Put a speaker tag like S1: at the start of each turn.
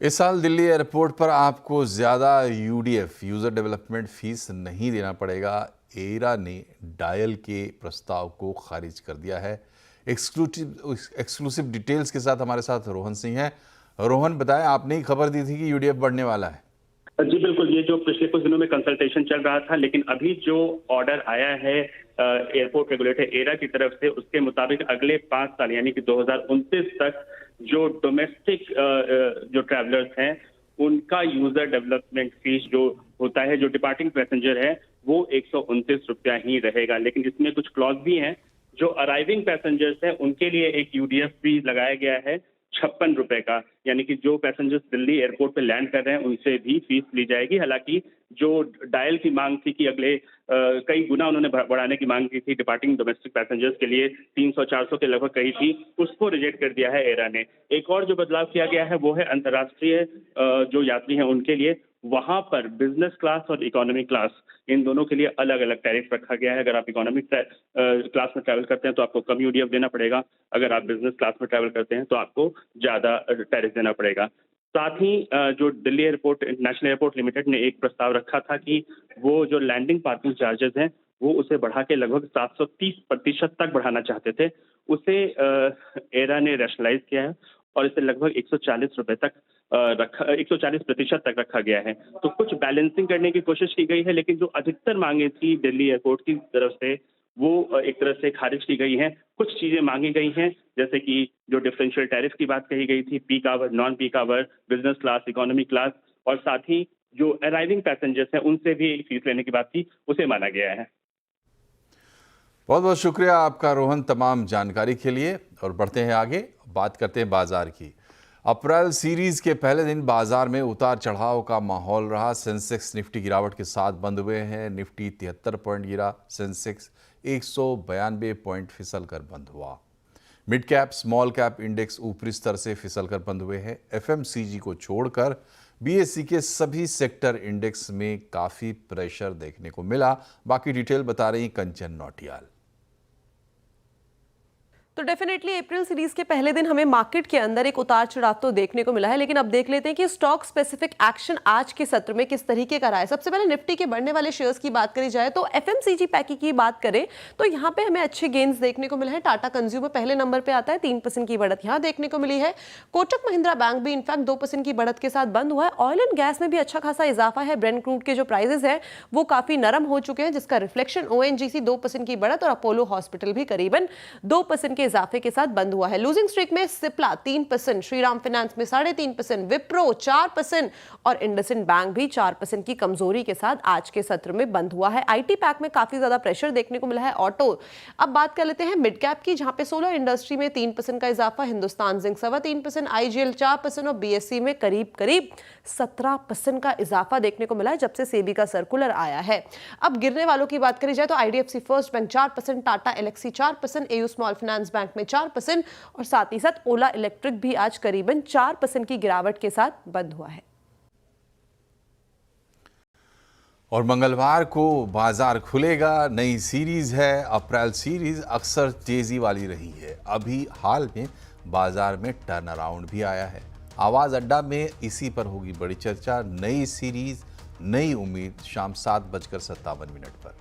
S1: इस साल दिल्ली एयरपोर्ट पर आपको ज़्यादा यूडीएफ यूज़र डेवलपमेंट फीस नहीं देना पड़ेगा। एरा ने डायल के प्रस्ताव को खारिज कर दिया है। एक्सक्लूसिव डिटेल्स के साथ हमारे साथ रोहन सिंह है। रोहन, बताएं, आपने ही खबर दी थी कि यूडीएफ बढ़ने वाला है।
S2: जी बिल्कुल, ये जो पिछले कुछ दिनों में कंसल्टेशन चल रहा था, लेकिन अभी जो ऑर्डर आया है एयरपोर्ट रेगुलेटर एरा की तरफ से, उसके मुताबिक अगले 5 साल यानी कि 2029 तक जो डोमेस्टिक जो ट्रैवलर्स हैं उनका यूजर डेवलपमेंट फीस जो होता है, जो डिपार्टिंग पैसेंजर है, वो 129 रुपया ही रहेगा। लेकिन इसमें कुछ क्लॉज भी हैं। जो अराइविंग पैसेंजर्स हैं उनके लिए एक यूडीएफ भी लगाया गया है 56 रुपए का, यानी कि जो पैसेंजर्स दिल्ली एयरपोर्ट पे लैंड कर रहे हैं उनसे भी फीस ली जाएगी। हालांकि जो डायल की मांग थी कि अगले कई गुना उन्होंने बढ़ाने की मांग की थी डिपार्टिंग डोमेस्टिक पैसेंजर्स के लिए, 300-400 के लगभग कही थी, उसको रिजेक्ट कर दिया है एरा ने। एक और जो बदलाव किया गया है वो है अंतर्राष्ट्रीय जो यात्री हैं उनके लिए, वहां पर बिजनेस क्लास और इकोनॉमी क्लास, इन दोनों के लिए अलग अलग टैरिफ रखा गया है। अगर आप इकोनॉमिक क्लास में ट्रैवल करते हैं तो आपको कम यूडीएफ देना पड़ेगा, अगर आप बिजनेस क्लास में ट्रैवल करते हैं तो आपको ज्यादा टैरिफ देना पड़ेगा। साथ ही जो Delhi airport international airport limited ने एक प्रस्ताव रखा था कि वो जो लैंडिंग पार्किंग चार्जेस हैं वो उसे बढ़ा के लगभग 730% तक बढ़ाना चाहते थे। उसे एरा ने रैशनलाइज किया है और इसे लगभग 140 रुपए तक 140% तक रखा गया है। तो कुछ बैलेंसिंग करने की कोशिश की गई है, लेकिन जो अधिकतर मांगे थी दिल्ली एयरपोर्ट की तरफ से वो एक तरह से खारिज की गई हैं। कुछ चीजें मांगी गई हैं, जैसे कि जो डिफरेंशियल टैरिफ की बात कही गई थी, peak hour, non peak hour, business class, economy class, और साथ ही जो अराइविंग पैसेंजर्स हैं उनसे भी फीस लेने की बात थी, उसे माना गया है।
S1: बहुत बहुत शुक्रिया आपका रोहन, तमाम जानकारी के लिए। और बढ़ते हैं आगे, बात करते हैं बाजार की। अप्रैल सीरीज के पहले दिन बाजार में उतार चढ़ाव का माहौल रहा। सेंसेक्स निफ्टी गिरावट के साथ बंद हुए हैं। निफ्टी 73 पॉइंट गिरा, सेंसेक्स 192 पॉइंट फिसल कर बंद हुआ। Mid cap small cap index ऊपरी स्तर से फिसल कर बंद हुए हैं। एफएमसीजी को छोड़कर बीएसई के सभी सेक्टर इंडेक्स में काफी प्रेशर देखने को मिला। बाकी डिटेल बता रही कंचन नौटियाल।
S3: तो डेफिनेटली अप्रैल सीरीज के पहले दिन हमें मार्केट के अंदर एक उतार चढ़ाव तो देखने को मिला है, लेकिन अब देख लेते हैं कि स्टॉक स्पेसिफिक एक्शन आज के सत्र में किस तरीके का रहा है। सबसे पहले निफ्टी के बढ़ने वाले शेयर्स की बात करी जाए तो एफएमसीजी पैकी की बात करें तो यहाँ पे हमें अच्छे गेन्स देखने को मिले हैं। टाटा कंज्यूमर पहले नंबर पे आता है, 3% की बढ़त यहाँ देखने को मिली है। कोटक महिंद्रा बैंक भी इनफैक्ट 2% की बढ़त के साथ बंद हुआ है। ऑयल एंड गैस में भी अच्छा खासा इजाफा है। ब्रेंट क्रूड के जो प्राइसेस है वो काफी नरम हो चुके हैं, जिसका रिफ्लेक्शन ओएनजीसी 2% की बढ़त और अपोलो हॉस्पिटल भी करीबन 2% के इजाफे के साथ बंद हुआ है। लूजिंग स्ट्रीक में सिप्ला 3%, श्रीराम फाइनेंस में 3.5%, विप्रो 4% और इंडसइंड बैंक भी 4% की कमजोरी के साथ आज के सत्र में बंद हुआ है। आईटी पैक में काफी ज्यादा प्रेशर देखने को मिला है। ऑटो, अब बात कर लेते हैं मिड कैप की, जहां पे सोलर इंडस्ट्री में 3% का इजाफा, हिंदुस्तान जिंक 3.25%, आईजीएल 4% और बीएसई में करीब 17% का इजाफा देखने को मिला है जब से सेबी का सर्कुलर आया है। अब गिरने वालों की बात करी जाए तो IDFC first bank 4%, Tata Elxsi 4%, AU small finance bank में 4% और साथ ही साथ ओला इलेक्ट्रिक भी आज करीबन 4% की गिरावट के साथ बंद हुआ है।
S1: और मंगलवार को बाजार खुलेगा। नई सीरीज है अप्रैल सीरीज, अक्सर तेजी वाली रही है। अभी हाल में बाजार में टर्न अराउंड भी आया है। आवाज अड्डा में इसी पर होगी बड़ी चर्चा। नई सीरीज, नई उम्मीद, शाम 7:57 पर।